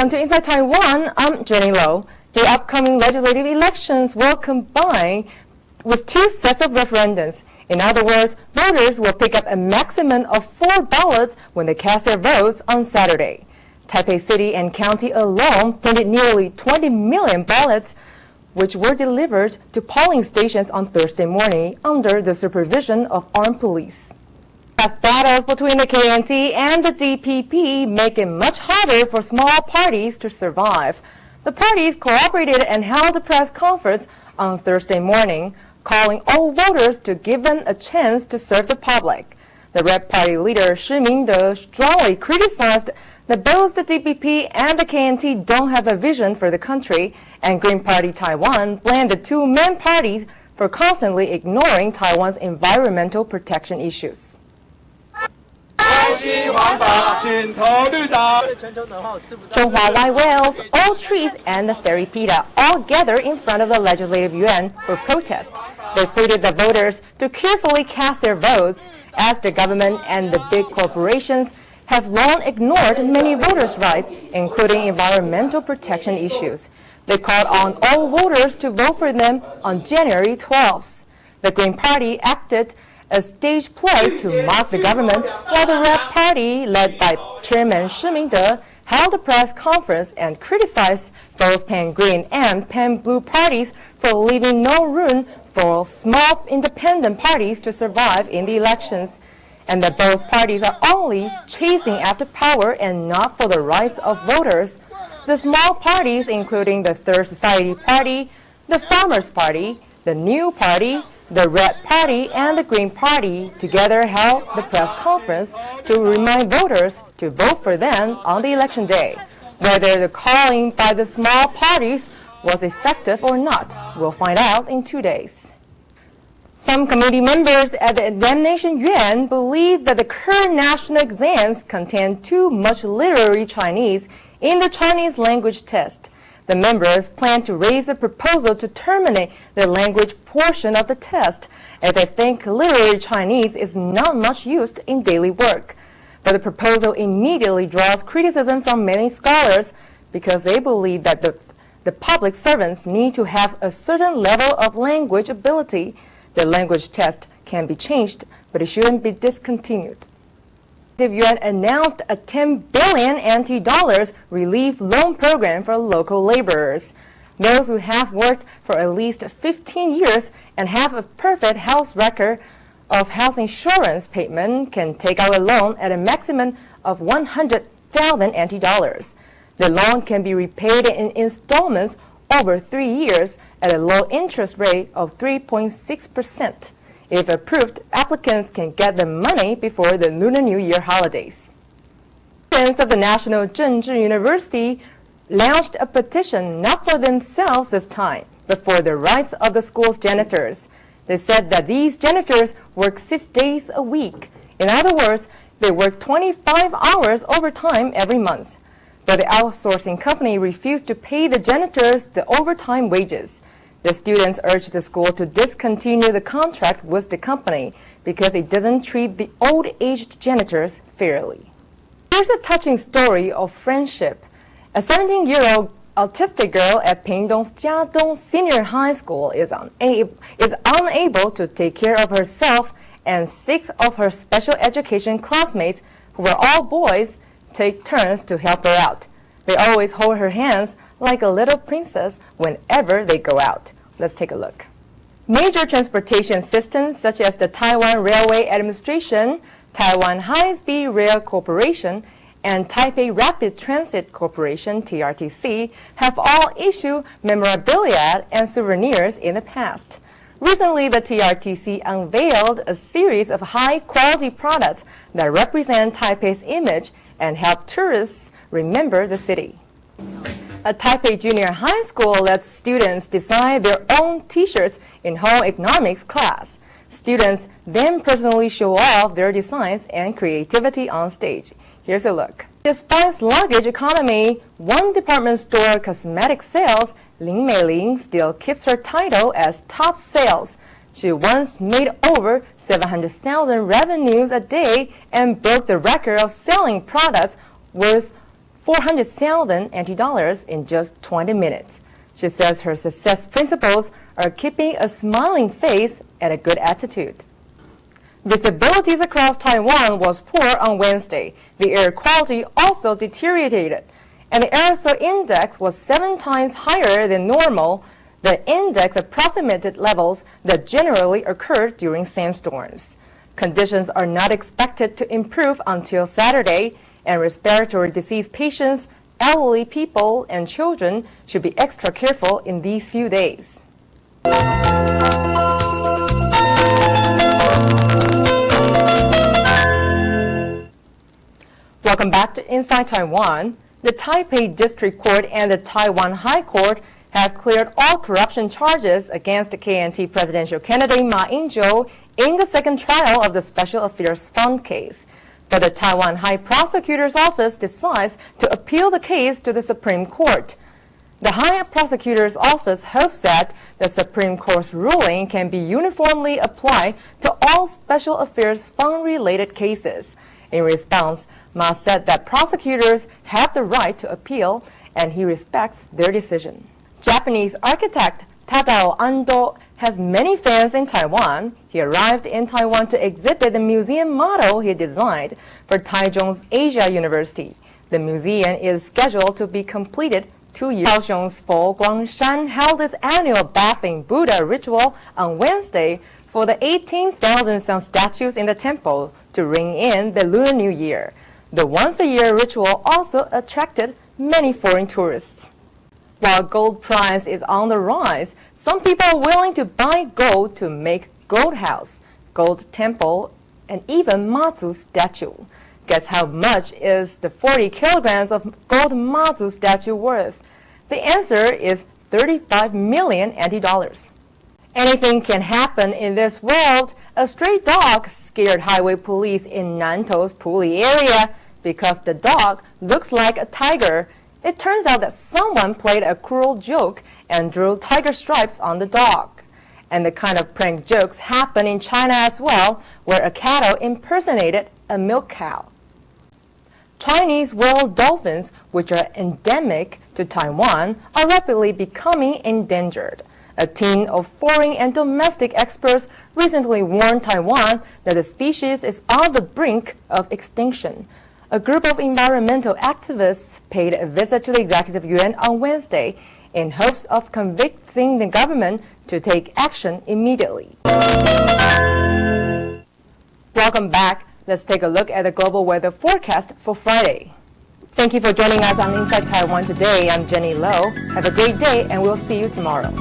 Welcome to Inside Taiwan. I'm Jenny Lo. The upcoming legislative elections will combine with two sets of referendums. In other words, voters will pick up a maximum of 4 ballots when they cast their votes on Saturday. Taipei City and County alone printed nearly 20 million ballots, which were delivered to polling stations on Thursday morning under the supervision of armed police. Battles between the KNT and the DPP make it much harder for small parties to survive. The parties cooperated and held a press conference on Thursday morning, calling all voters to give them a chance to serve the public. The Red Party leader Shi Mingde strongly criticized that both the DPP and the KNT don't have a vision for the country, and Green Party Taiwan blamed the two main parties for constantly ignoring Taiwan's environmental protection issues. Zhonghua White Whales, All Trees, and the Fairy PETA all gathered in front of the Legislative Yuan for protest. They pleaded the voters to carefully cast their votes, as the government and the big corporations have long ignored many voters' rights, including environmental protection issues. They called on all voters to vote for them on January 12th. The Green Party acted a stage play to mock the government, while the Red Party, led by Chairman Shi Mingde, held a press conference and criticized both pan-green and pan-blue parties for leaving no room for small independent parties to survive in the elections, and that both parties are only chasing after power and not for the rights of voters. The small parties, including the Third Society Party, the Farmers' Party, the New Party, the Red Party, and the Green Party, together held the press conference to remind voters to vote for them on the election day. Whether the calling by the small parties was effective or not, we'll find out in 2 days. Some committee members at the Examination Yuan believe that the current national exams contain too much literary Chinese in the Chinese language test. The members plan to raise a proposal to terminate the language portion of the test, as they think literary Chinese is not much used in daily work. But the proposal immediately draws criticism from many scholars because they believe that the public servants need to have a certain level of language ability. The language test can be changed, but it shouldn't be discontinued. The Yuan announced a 10 billion NT dollars relief loan program for local laborers. Those who have worked for at least 15 years and have a perfect health record of health insurance payment can take out a loan at a maximum of 100,000 NT dollars. The loan can be repaid in installments over 3 years at a low interest rate of 3.6%. If approved, applicants can get the money before the Lunar New Year holidays. Students of the National Zhengzhi University launched a petition not for themselves this time, but for the rights of the school's janitors. They said that these janitors work 6 days a week. In other words, they work 25 hours overtime every month. But the outsourcing company refused to pay the janitors the overtime wages. The students urged the school to discontinue the contract with the company because it doesn't treat the old-aged janitors fairly. Here's a touching story of friendship. A 17-year-old autistic girl at Pingdong's Jiadong Senior High School is unable to take care of herself, and 6 of her special education classmates, who were all boys, take turns to help her out. They always hold her hands like a little princess whenever they go out. Let's take a look. Major transportation systems such as the Taiwan Railway Administration, Taiwan High-Speed Rail Corporation, and Taipei Rapid Transit Corporation, TRTC, have all issued memorabilia and souvenirs in the past. Recently, the TRTC unveiled a series of high-quality products that represent Taipei's image and help tourists remember the city. A Taipei Junior High School lets students design their own T-shirts in home economics class. Students then personally show off their designs and creativity on stage. Here's a look. Despite sluggish economy, one department store cosmetic sales, Lin Meiling still keeps her title as top sales. She once made over 700,000 revenues a day and broke the record of selling products worth 400,000 NT dollars in just 20 minutes. She says her success principles are keeping a smiling face and a good attitude. Visibilities across Taiwan was poor on Wednesday. The air quality also deteriorated, and the aerosol index was 7 times higher than normal. The index approximated levels that generally occur during sandstorms. Conditions are not expected to improve until Saturday, and respiratory disease patients, elderly people, and children should be extra careful in these few days. Welcome back to Inside Taiwan. The Taipei District Court and the Taiwan High Court have cleared all corruption charges against the KMT presidential candidate Ma Ying-jeou in the second trial of the Special Affairs Fund case. But the Taiwan High Prosecutor's Office decides to appeal the case to the Supreme Court. The High Prosecutor's Office hopes that the Supreme Court's ruling can be uniformly applied to all Special Affairs Fund-related cases. In response, Ma said that prosecutors have the right to appeal, and he respects their decision. Japanese architect Tadao Ando has many fans in Taiwan. He arrived in Taiwan to exhibit the museum model he designed for Taichung's Asia University. The museum is scheduled to be completed 2 years. Kaohsiung's Fo Guangshan held its annual bathing Buddha ritual on Wednesday for the 18,000 sun statues in the temple to ring in the Lunar New Year. The once-a-year ritual also attracted many foreign tourists. While gold price is on the rise, some people are willing to buy gold to make gold house, gold temple, and even Mazu statue. Guess how much is the 40 kilograms of gold Mazu statue worth? The answer is 35 million NT dollars. Anything can happen in this world. A stray dog scared highway police in Nantou's Puli area because the dog looks like a tiger. It turns out that someone played a cruel joke and drew tiger stripes on the dog. And the kind of prank jokes happen in China as well, where a cattle impersonated a milk cow. Chinese whale dolphins, which are endemic to Taiwan, are rapidly becoming endangered. A team of foreign and domestic experts recently warned Taiwan that the species is on the brink of extinction. A group of environmental activists paid a visit to the Executive Yuan on Wednesday in hopes of convincing the government to take action immediately. Welcome back. Let's take a look at the global weather forecast for Friday. Thank you for joining us on Inside Taiwan today. I'm Jenny Low. Have a great day, and we'll see you tomorrow.